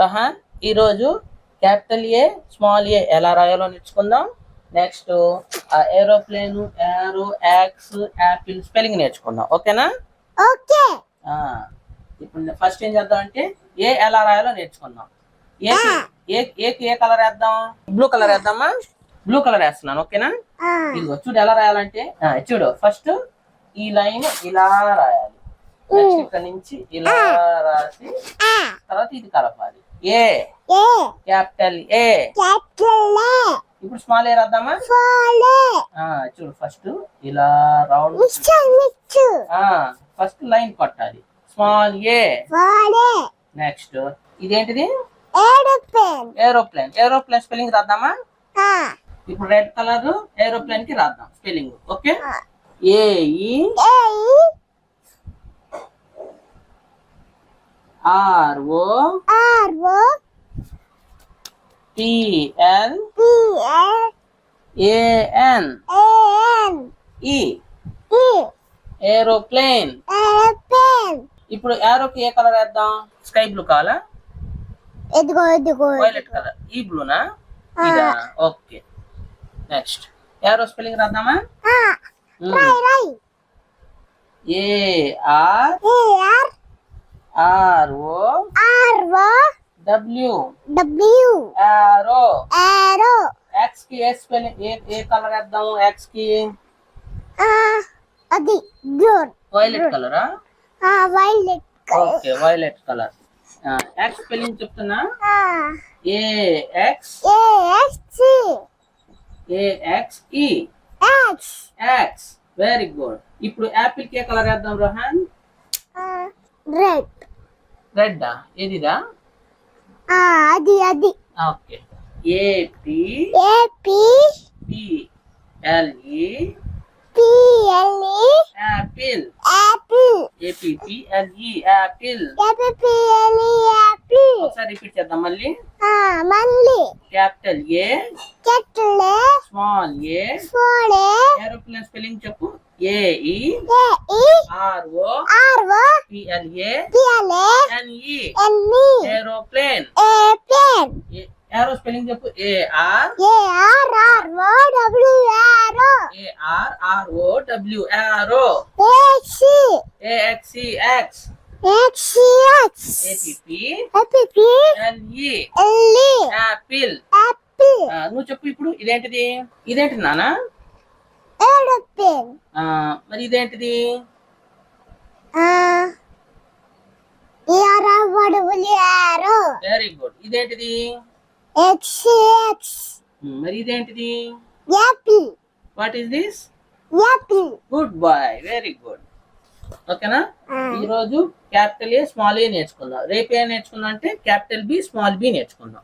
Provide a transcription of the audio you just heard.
రహాన్ ఈరోజు capital A small ఏ ఎలా రాయాలో నేర్చుకుందాం. నెక్స్ట్ ఏరోప్లేన్, ఏరో, యాక్స్, యాపిల్ స్పెల్లింగ్ నేర్చుకుందాం. ఓకేనా? ఓకే. ఇప్పుడు ఫస్ట్ ఏం చేద్దాం అంటే ఏ ఎలా రాయాలో నేర్చుకుందాం. ఏకి ఏ కలర్ వేద్దాం? బ్లూ కలర్ వేద్దామా? బ్లూ కలర్ వేస్తున్నాను. ఓకేనా? ఇదిగో చూడు ఎలా రాయాలంటే, చూడు ఫస్ట్ ఈ లైన్ ఇలా రాయాలి. నెక్స్ట్ ఇక్కడ నుంచి ఇలా రాసి తర్వాత ఇది కలపాలి. A capital A. ఇప్పుడు స్మాల్ ఏ రాద్దామా? చూడు ఫస్ట్ ఇలా రౌండ్ ఫస్ట్ లైన్ కొట్టాలి. Small A. నెక్స్ట్ ఇదేంటిది? ఏరోప్లేన్. ఏరోప్లేన్ స్పెల్లింగ్ రాద్దామా? ఇప్పుడు రెడ్ కలర్ ఏరోప్లేన్ కి రాద్దాం spelling. Okay. A R O P L A N E aeroplane. ఇప్పుడు ఏరోకి ఏ కలర్ వేద్దాం? స్కై బ్లూ కావాలా? Violet colour. ఈ బ్లూనా? ఇదా? ఓకే. నెక్స్ట్ ఏరో స్పెల్లింగ్ రాద్దామా? ARRO W arrow. ఎక్స్ కి ఏ స్పెల్లింగ్ ఏ కలర్ వేద్దాం? ఎక్స్ కి అది గ్రీన్. వైలెట్ కలరా? Violet. Okay, violet colour. Axe spelling చెప్తున్నా. AXE. X. Very good. ఇప్పుడు యాపిల్ కి ఏ కలర్ వేద్దాం రోహన్? రెడ్. రెడ్డా? ఏదిదా? అది okay. APPLE apple. APPLE apple. ఒకసారి రిపీట్ చేద్దాం మళ్ళీ. Capital A small A. Aeroplane spelling చెప్పు. AERO PLANE aeroplane. Arrow spelling చెప్పు. ARROW arrow. AXE APPLE apple. నువ్వు చెప్పు ఇప్పుడు. ఇదేంటిది? ఇదేంటిది నానా? మరి ఇదేంటిది? Very good. ఇదేంటిది? మరి ఇదేంటిది? What is this? Good bye, very good. ఓకేనా? ఈ రోజు క్యాపిటల్ ఏ స్మాల్ ఏ నేర్చుకుందాం. రేపు ఏం నేర్చుకుందాం అంటే క్యాపిటల్ బి స్మాల్ బి నేర్చుకుందాం.